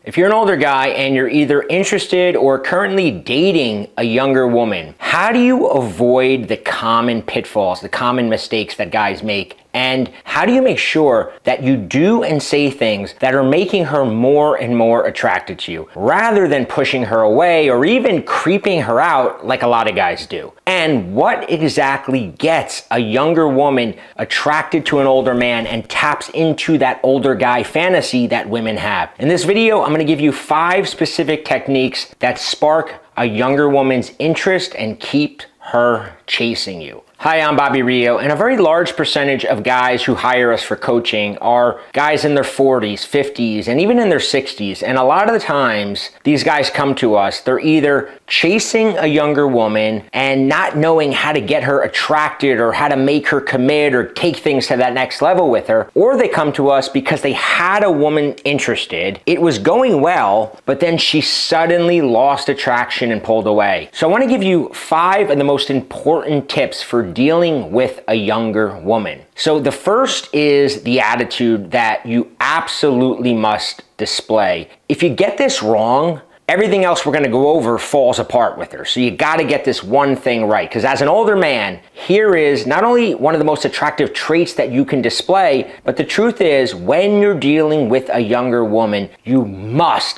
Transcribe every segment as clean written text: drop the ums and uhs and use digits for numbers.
If you're an older guy and you're either interested or currently dating a younger woman, how do you avoid the common pitfalls, the common mistakes that guys make? And how do you make sure that you do and say things that are making her more and more attracted to you, rather than pushing her away or even creeping her out like a lot of guys do? And what exactly gets a younger woman attracted to an older man and taps into that older guy fantasy that women have? In this video, I'm gonna give you 5 specific techniques that spark a younger woman's interest and keep her chasing you. Hi, I'm Bobby Rio, and a very large percentage of guys who hire us for coaching are guys in their 40s, 50s, and even in their 60s. And a lot of the times, these guys come to us, they're either chasing a younger woman and not knowing how to get her attracted or how to make her commit or take things to that next level with her, or they come to us because they had a woman interested, it was going well, but then she suddenly lost attraction and pulled away. So I want to give you 5 of the most important tips for dealing with a younger woman. So the first is the attitude that you absolutely must display. If you get this wrong, everything else we're gonna go over falls apart with her. So you gotta get this one thing right. Because as an older man, here is not only one of the most attractive traits that you can display, but the truth is, when you're dealing with a younger woman, you must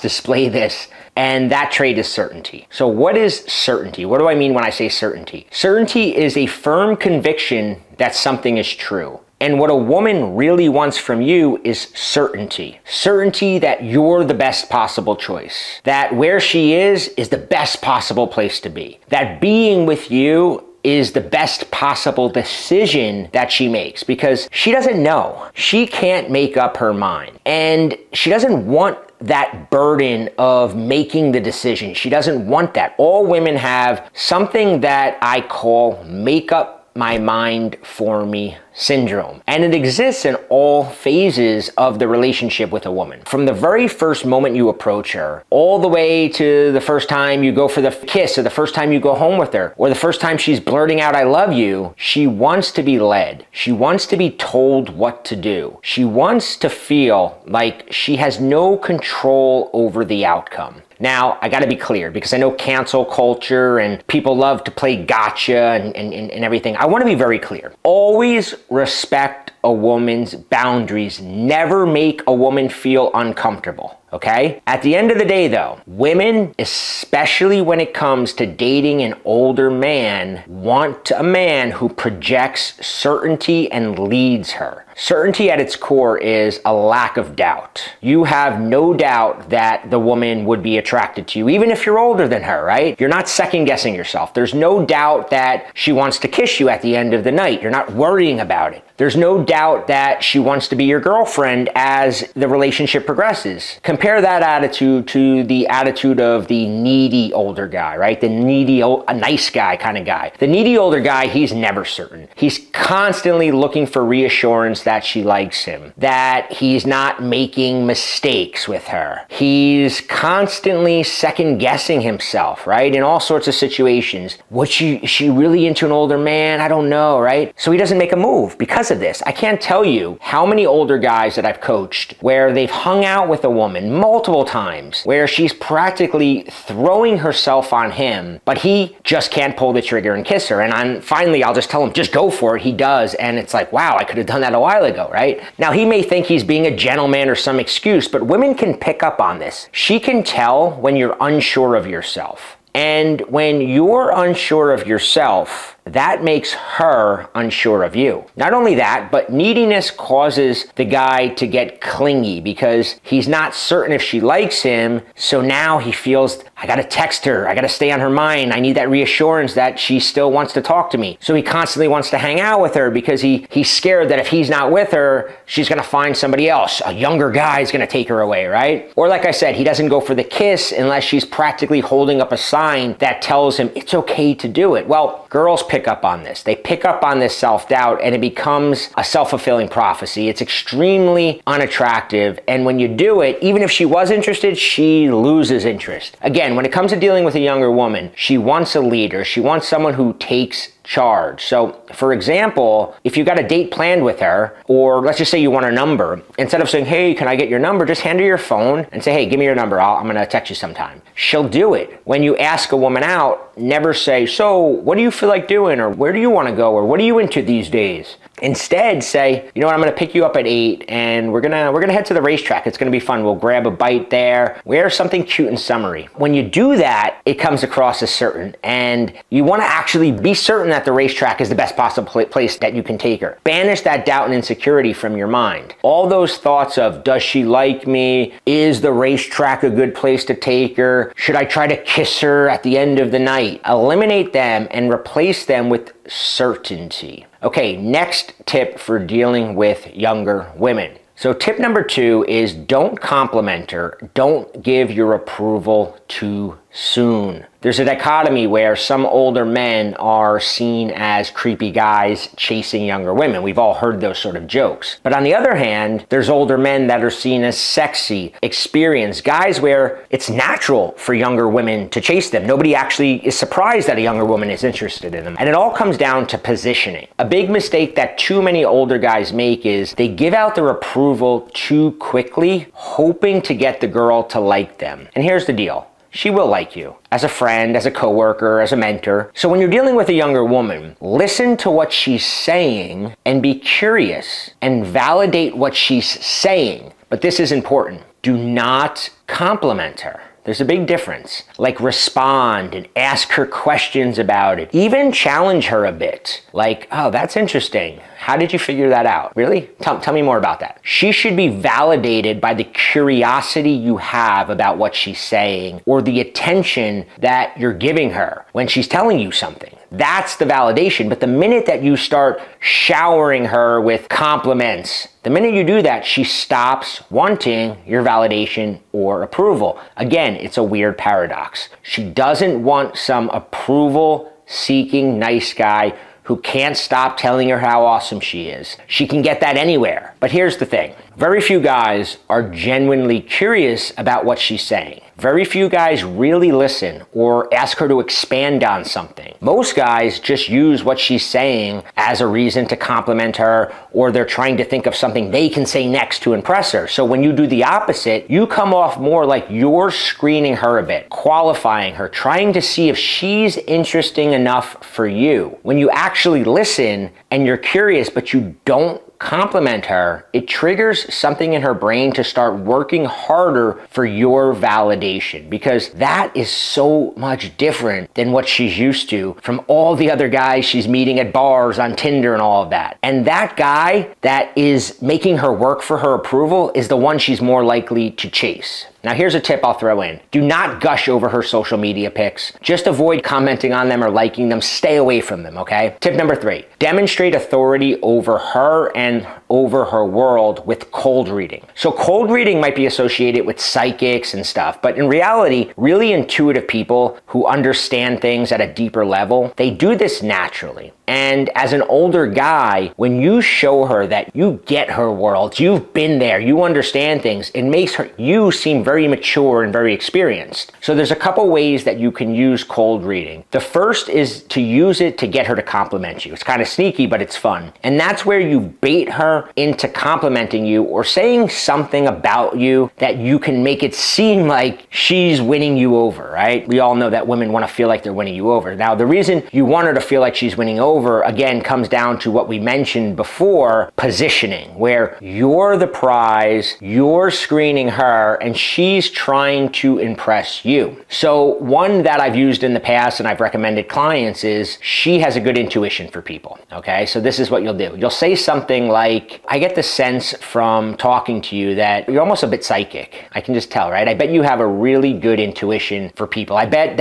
display this. And that trait is certainty. So what is certainty? What do I mean when I say certainty? Certainty is a firm conviction that something is true. And what a woman really wants from you is certainty. Certainty that you're the best possible choice. That where she is the best possible place to be. That being with you is the best possible decision that she makes, because she doesn't know. She can't make up her mind. And she doesn't want that burden of making the decision. She doesn't want that. All women have something that I call make up my mind for me syndrome. And it exists in all phases of the relationship with a woman. From the very first moment you approach her, all the way to the first time you go for the kiss, or the first time you go home with her, or the first time she's blurting out, "I love you," she wants to be led. She wants to be told what to do. She wants to feel like she has no control over the outcome. Now, I gotta be clear, because I know cancel culture and people love to play gotcha and everything. I wanna be very clear. Always respect a woman's boundaries. Never make a woman feel uncomfortable. Okay? At the end of the day though, women, especially when it comes to dating an older man, want a man who projects certainty and leads her. Certainty at its core is a lack of doubt. You have no doubt that the woman would be attracted to you, even if you're older than her, right? You're not second guessing yourself. There's no doubt that she wants to kiss you at the end of the night. You're not worrying about it. There's no doubt that she wants to be your girlfriend as the relationship progresses. Compare that attitude to the attitude of the needy older guy, right? The needy, a nice guy kind of guy. The needy older guy, he's never certain. He's constantly looking for reassurance that she likes him, that he's not making mistakes with her. He's constantly second guessing himself, right? In all sorts of situations. Is she really into an older man? I don't know, right? So he doesn't make a move because of this. I can't tell you how many older guys that I've coached where they've hung out with a woman multiple times, where she's practically throwing herself on him, but he just can't pull the trigger and kiss her. And finally, I'll just tell him, just go for it. He does. And it's like, wow, I could have done that a while ago, right? Now, he may think he's being a gentleman or some excuse, but women can pick up on this. She can tell when you're unsure of yourself. And when you're unsure of yourself, that makes her unsure of you. Not only that, but neediness causes the guy to get clingy because he's not certain if she likes him. So now he feels, I gotta text her, I gotta stay on her mind, I need that reassurance that she still wants to talk to me. So he constantly wants to hang out with her because he's scared that if he's not with her, she's gonna find somebody else. A younger guy is gonna take her away, right? Or like I said, he doesn't go for the kiss unless she's practically holding up a sign that tells him it's okay to do it. Well, girls pick up on this. They pick up on this self-doubt and it becomes a self-fulfilling prophecy. It's extremely unattractive. And when you do it, even if she was interested, she loses interest. Again, when it comes to dealing with a younger woman, she wants a leader. She wants someone who takes charge. So for example, if you got a date planned with her, or let's just say you want her number, instead of saying, hey, can I get your number? Just hand her your phone and say, hey, give me your number. I'm gonna text you sometime. She'll do it. When you ask a woman out, never say, so what do you feel like doing? Or where do you wanna go? Or what are you into these days? Instead, say, you know what, I'm gonna pick you up at 8 and we're gonna head to the racetrack. It's gonna be fun. We'll grab a bite there. Wear something cute and summery. When you do that, it comes across as certain, and you wanna actually be certain that the racetrack is the best possible place that you can take her. Banish that doubt and insecurity from your mind. All those thoughts of, does she like me? Is the racetrack a good place to take her? Should I try to kiss her at the end of the night? Eliminate them and replace them with certainty. Okay, next tip for dealing with younger women. So tip number 2 is don't compliment her. Don't give your approval too soon. There's a dichotomy where some older men are seen as creepy guys chasing younger women. We've all heard those sort of jokes. But on the other hand, there's older men that are seen as sexy, experienced guys where it's natural for younger women to chase them. Nobody actually is surprised that a younger woman is interested in them. And it all comes down to positioning. A big mistake that too many older guys make is they give out their approval too quickly, hoping to get the girl to like them. And here's the deal. She will like you as a friend, as a coworker, as a mentor. So when you're dealing with a younger woman, listen to what she's saying and be curious and validate what she's saying. But this is important. Do not compliment her. There's a big difference. Like, respond and ask her questions about it. Even challenge her a bit. Like, oh, that's interesting. How did you figure that out? Really? Tell me more about that. She should be validated by the curiosity you have about what she's saying or the attention that you're giving her when she's telling you something. That's the validation. But the minute that you start showering her with compliments, the minute you do that, she stops wanting your validation or approval. Again, it's a weird paradox. She doesn't want some approval-seeking nice guy who can't stop telling her how awesome she is. She can get that anywhere. But here's the thing. Very few guys are genuinely curious about what she's saying. Very few guys really listen or ask her to expand on something. Most guys just use what she's saying as a reason to compliment her, or they're trying to think of something they can say next to impress her. So when you do the opposite, you come off more like you're screening her a bit, qualifying her, trying to see if she's interesting enough for you. When you actually listen and you're curious, but you don't compliment her, it triggers something in her brain to start working harder for your validation, because that is so much different than what she's used to from all the other guys she's meeting at bars, on Tinder and all of that. And that guy that is making her work for her approval is the one she's more likely to chase. Now here's a tip I'll throw in. Do not gush over her social media pics. Just avoid commenting on them or liking them. Stay away from them, okay? Tip number 3, demonstrate authority over her and over her world with cold reading. So cold reading might be associated with psychics and stuff, but in reality, really intuitive people who understand things at a deeper level, they do this naturally. And as an older guy, when you show her that you get her world, you've been there, you understand things, it makes you seem very mature and very experienced. So there's a couple ways that you can use cold reading. The first is to use it to get her to compliment you. It's kind of sneaky, but it's fun. And that's where you bait her into complimenting you or saying something about you that you can make it seem like she's winning you over, right? We all know that women want to feel like they're winning you over. Now, the reason you want her to feel like she's winning over, again, comes down to what we mentioned before, positioning, where you're the prize, you're screening her, and she's trying to impress you. So one that I've used in the past and I've recommended clients is she has a good intuition for people, okay? So this is what you'll do. You'll say something like, I get the sense from talking to you that you're almost a bit psychic. I can just tell, right? I bet you have a really good intuition for people. I bet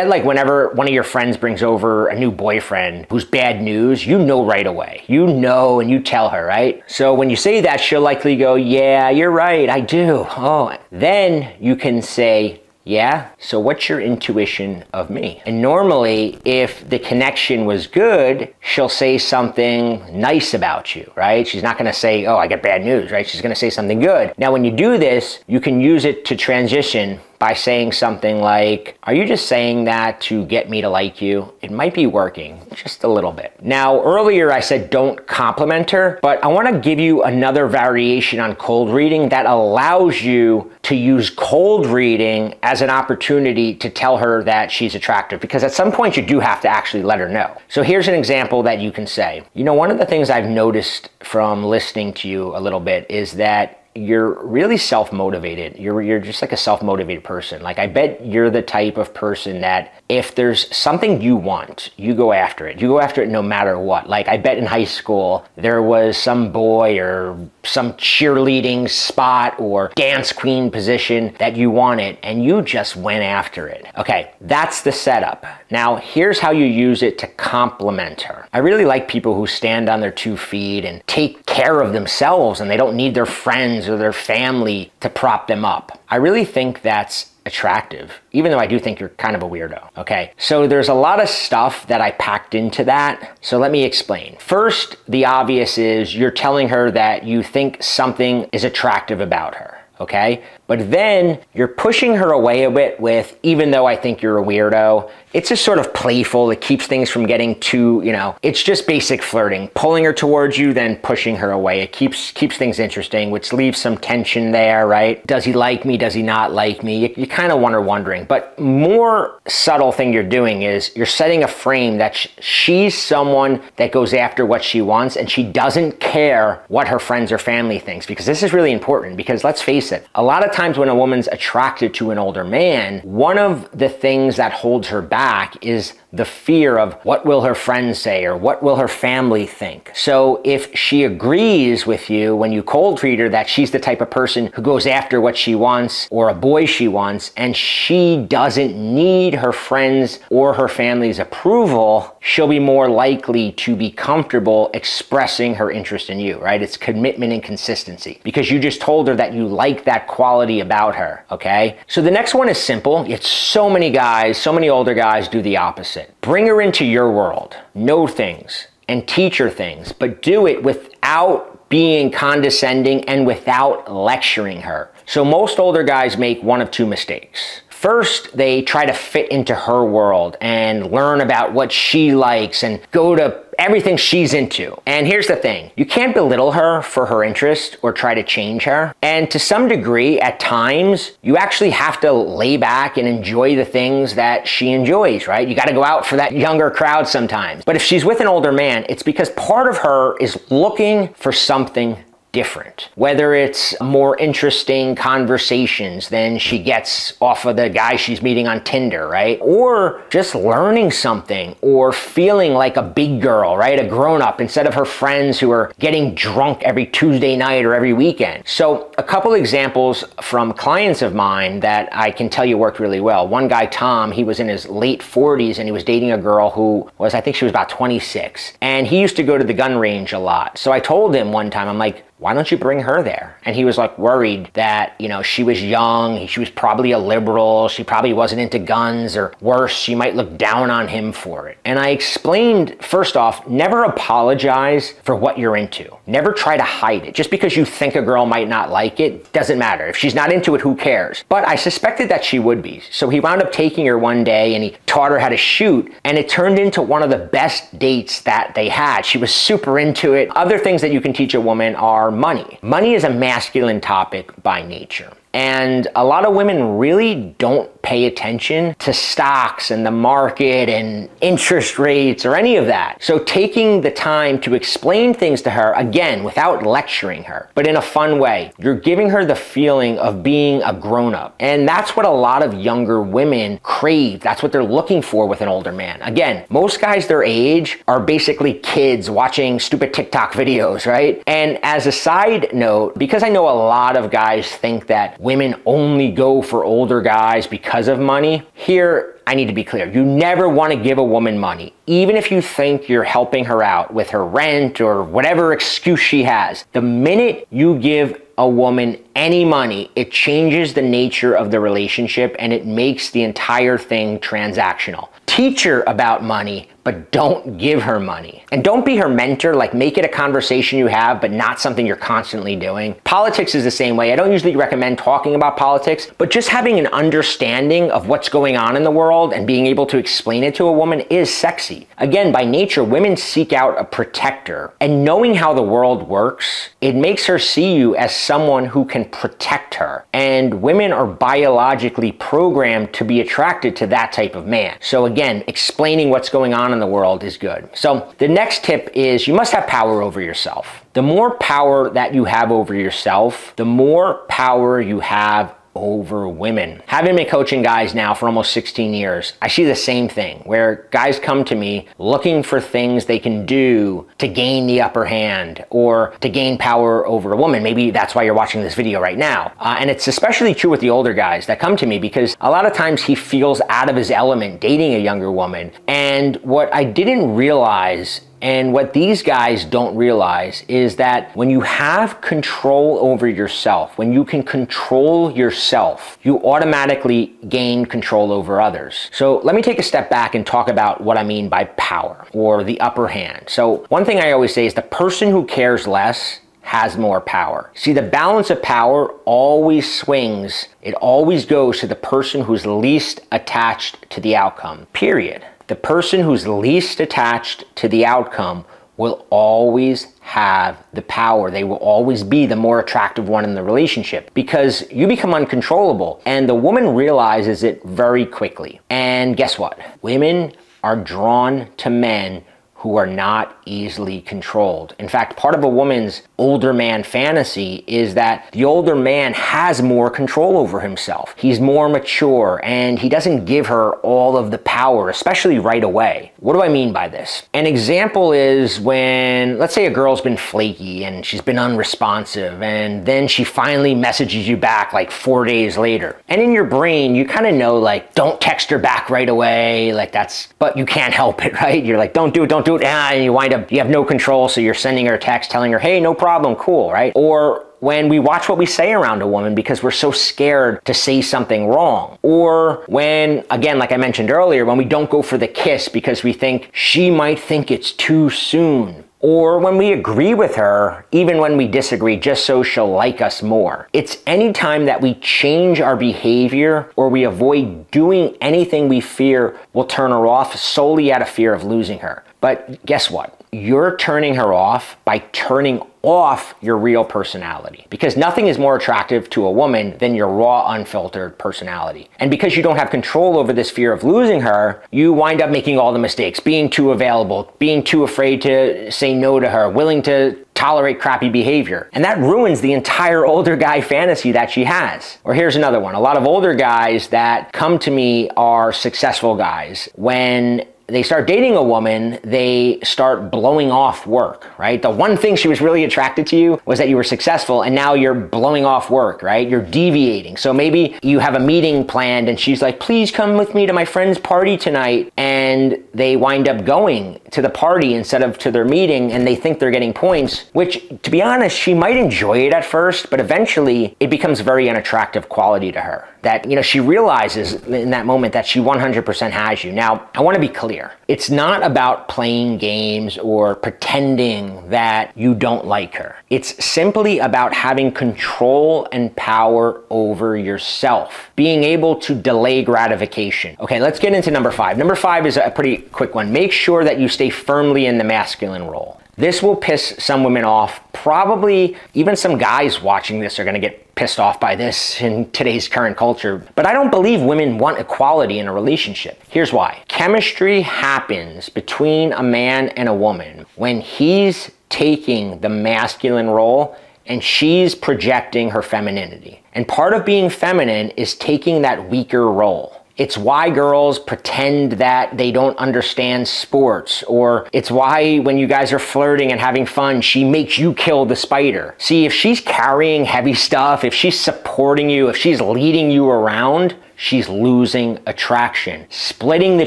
like whenever one of your friends brings over a new boyfriend who's bad news, you know right away. You know, and you tell her, right? So when you say that, she'll likely go, yeah, you're right, I do. Oh, then you can say, yeah, so what's your intuition of me? And normally, if the connection was good, she'll say something nice about you, right? She's not gonna say, oh, I got bad news, right? She's gonna say something good. Now, when you do this, you can use it to transition by saying something like, "Are you just saying that to get me to like you?" It might be working just a little bit. Now, earlier I said don't compliment her, but I want to give you another variation on cold reading that allows you to use cold reading as an opportunity to tell her that she's attractive, because at some point you do have to actually let her know. So here's an example that you can say. You know, one of the things I've noticed from listening to you a little bit is that you're really self-motivated. You're just like a self-motivated person. Like, I bet you're the type of person that if there's something you want, you go after it. You go after it no matter what. Like, I bet in high school there was some boy or some cheerleading spot or dance queen position that you wanted and you just went after it. Okay, that's the setup. Now, here's how you use it to compliment her. I really like people who stand on their 2 feet and take care of themselves and they don't need their friends or their family to prop them up. I really think that's attractive, even though I do think you're kind of a weirdo, okay? So there's a lot of stuff that I packed into that, so let me explain. First, the obvious is you're telling her that you think something is attractive about her, okay? But then you're pushing her away a bit with, even though I think you're a weirdo. It's just sort of playful. It keeps things from getting too, it's just basic flirting. Pulling her towards you, then pushing her away. It keeps things interesting, which leaves some tension there, right? Does he like me? Does he not like me? You kind of wondering. But more subtle thing you're doing is you're setting a frame that she's someone that goes after what she wants and she doesn't care what her friends or family thinks, because this is really important, because let's face it, a lot of times when a woman's attracted to an older man, one of the things that holds her back is the fear of what will her friends say or what will her family think. So if she agrees with you when you cold read her that she's the type of person who goes after what she wants or a boy she wants, and she doesn't need her friends or her family's approval, she'll be more likely to be comfortable expressing her interest in you, right? It's commitment and consistency, because you just told her that you like that quality about her, okay? So the next one is simple. It's so many guys, so many older guys do the opposite. Bring her into your world, know things, and teach her things, but do it without being condescending and without lecturing her. So most older guys make one of 2 mistakes. First, they try to fit into her world and learn about what she likes and go to everything she's into. And here's the thing, you can't belittle her for her interest or try to change her. And to some degree, at times, you actually have to lay back and enjoy the things that she enjoys, right? You got to go out for that younger crowd sometimes. But if she's with an older man, it's because part of her is looking for something different. Whether it's more interesting conversations than she gets off of the guy she's meeting on Tinder, right? Or just learning something or feeling like a big girl, right? A grown-up instead of her friends who are getting drunk every Tuesday night or every weekend. So a couple examples from clients of mine that I can tell you worked really well. One guy, Tom, he was in his late 40s and he was dating a girl who was, I think she was about 26. And he used to go to the gun range a lot. So I told him one time, I'm like, why don't you bring her there? And he was like worried that, she was young, she was probably a liberal, she probably wasn't into guns, or worse, she might look down on him for it. And I explained, first off, never apologize for what you're into. Never try to hide it. Just because you think a girl might not like it, doesn't matter. If she's not into it, who cares? But I suspected that she would be. So he wound up taking her one day and he taught her how to shoot, and it turned into one of the best dates that they had. She was super into it. Other things that you can teach a woman are money. Money is a masculine topic by nature. And a lot of women really don't pay attention to stocks and the market and interest rates or any of that. So taking the time to explain things to her, again, without lecturing her, but in a fun way, you're giving her the feeling of being a grown-up. And that's what a lot of younger women crave. That's what they're looking for with an older man. Again, most guys their age are basically kids watching stupid TikTok videos, right? And as a side note, because I know a lot of guys think that women only go for older guys because of money, here I need to be clear. You never want to give a woman money, even if you think you're helping her out with her rent or whatever excuse she has. The minute you give a woman any money, it changes the nature of the relationship and it makes the entire thing transactional. Teach her about money, but don't give her money. And don't be her mentor, like make it a conversation you have, but not something you're constantly doing. Politics is the same way. I don't usually recommend talking about politics, but just having an understanding of what's going on in the world and being able to explain it to a woman is sexy. Again, by nature, women seek out a protector, and knowing how the world works, it makes her see you as someone who can protect her. And women are biologically programmed to be attracted to that type of man. So again, explaining what's going on in the world is good. So the next tip is you must have power over yourself. The more power that you have over yourself, the more power you have over women. Having been coaching guys now for almost 16 years, I see the same thing where guys come to me looking for things they can do to gain the upper hand or to gain power over a woman. Maybe that's why you're watching this video right now. And it's especially true with the older guys that come to me because a lot of times he feels out of his element dating a younger woman. And what I didn't realize, and what these guys don't realize, is that when you have control over yourself, when you can control yourself, you automatically gain control over others. So let me take a step back and talk about what I mean by power or the upper hand. So one thing I always say is the person who cares less has more power. See, the balance of power always swings. It always goes to the person who's least attached to the outcome, period. The person who's least attached to the outcome will always have the power. They will always be the more attractive one in the relationship because you become uncontrollable and the woman realizes it very quickly. And guess what? Women are drawn to men who are not easily controlled. In fact, part of a woman's older man fantasy is that the older man has more control over himself. He's more mature and he doesn't give her all of the power, especially right away. What do I mean by this? An example is when, let's say a girl's been flaky and she's been unresponsive and then she finally messages you back like 4 days later. And in your brain, you kind of know like, don't text her back right away. Like but you can't help it, right? You're like, don't do it. And you wind up, you have no control. So you're sending her a text telling her, hey, no problem, cool, right? Or when we watch what we say around a woman because we're so scared to say something wrong. Or when, again, like I mentioned earlier, when we don't go for the kiss because we think she might think it's too soon. Or when we agree with her, even when we disagree, just so she'll like us more. It's any time that we change our behavior or we avoid doing anything we fear will turn her off solely out of fear of losing her. But guess what? You're turning her off by turning off your real personality, because nothing is more attractive to a woman than your raw, unfiltered personality. And because you don't have control over this fear of losing her, you wind up making all the mistakes, being too available, being too afraid to say no to her, willing to tolerate crappy behavior. And that ruins the entire older guy fantasy that she has. Or here's another one. A lot of older guys that come to me are successful guys. When they start dating a woman, they start blowing off work, right? The one thing she was really attracted to you was that you were successful, and now you're blowing off work, right? You're deviating. So maybe you have a meeting planned and she's like, please come with me to my friend's party tonight. And they wind up going to the party instead of to their meeting, and they think they're getting points, which, to be honest, she might enjoy it at first, but eventually it becomes very unattractive quality to her. That, she realizes in that moment that she 100% has you. Now, I want to be clear. It's not about playing games or pretending that you don't like her. It's simply about having control and power over yourself. Being able to delay gratification. Okay, let's get into number 5. Number 5 is a pretty quick one. Make sure that you stay firmly in the masculine role. This will piss some women off. Probably even some guys watching this are going to get pissed off by this in today's current culture. But I don't believe women want equality in a relationship. Here's why. Chemistry happens between a man and a woman when he's taking the masculine role and she's projecting her femininity. And part of being feminine is taking that weaker role. It's why girls pretend that they don't understand sports, or it's why when you guys are flirting and having fun, she makes you kill the spider. See, if she's carrying heavy stuff, if she's supporting you, if she's leading you around, she's losing attraction. Splitting the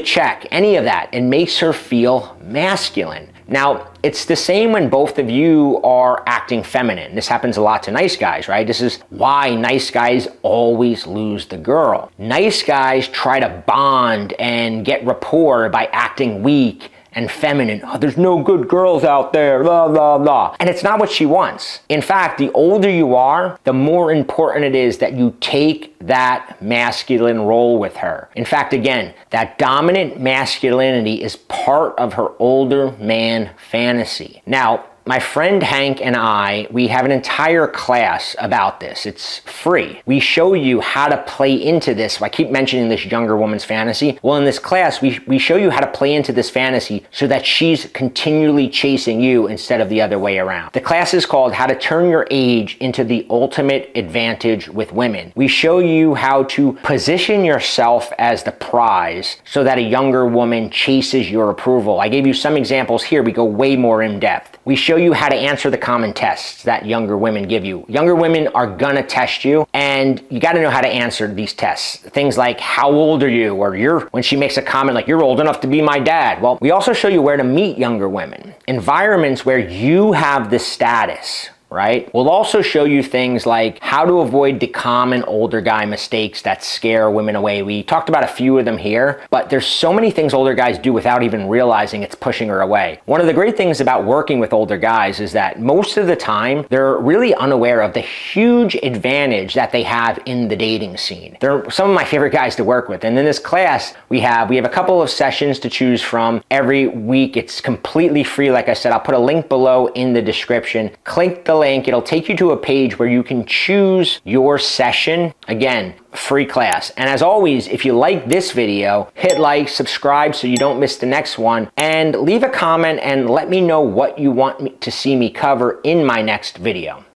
check, any of that, it makes her feel masculine. Now, it's the same when both of you are acting feminine. This happens a lot to nice guys, right? This is why nice guys always lose the girl. Nice guys try to bond and get rapport by acting weak and feminine. Oh, there's no good girls out there, blah, blah, blah. And it's not what she wants. In fact, the older you are, the more important it is that you take that masculine role with her. In fact, again, that dominant masculinity is part of her older man fantasy. Now, my friend Hank and I, we have an entire class about this. It's free. We show you how to play into this. I keep mentioning this younger woman's fantasy. Well, in this class, we show you how to play into this fantasy so that she's continually chasing you instead of the other way around. The class is called How to Turn Your Age into the Ultimate Advantage with Women. We show you how to position yourself as the prize so that a younger woman chases your approval. I gave you some examples here. We go way more in depth. We show you how to answer the common tests that younger women give you. Younger women are gonna test you, and you gotta know how to answer these tests. Things like, how old are you? Or when she makes a comment like, you're old enough to be my dad. Well, we also show you where to meet younger women. Environments where you have the status, right? We'll also show you things like how to avoid the common older guy mistakes that scare women away. We talked about a few of them here, but there's so many things older guys do without even realizing it's pushing her away. One of the great things about working with older guys is that most of the time, they're really unaware of the huge advantage that they have in the dating scene. They're some of my favorite guys to work with. And in this class, we have a couple of sessions to choose from every week. It's completely free. Like I said, I'll put a link below in the description. Click the link. It'll take you to a page where you can choose your session. Again, free class. And as always, if you like this video, hit like, subscribe so you don't miss the next one, and leave a comment and let me know what you want to see me cover in my next video.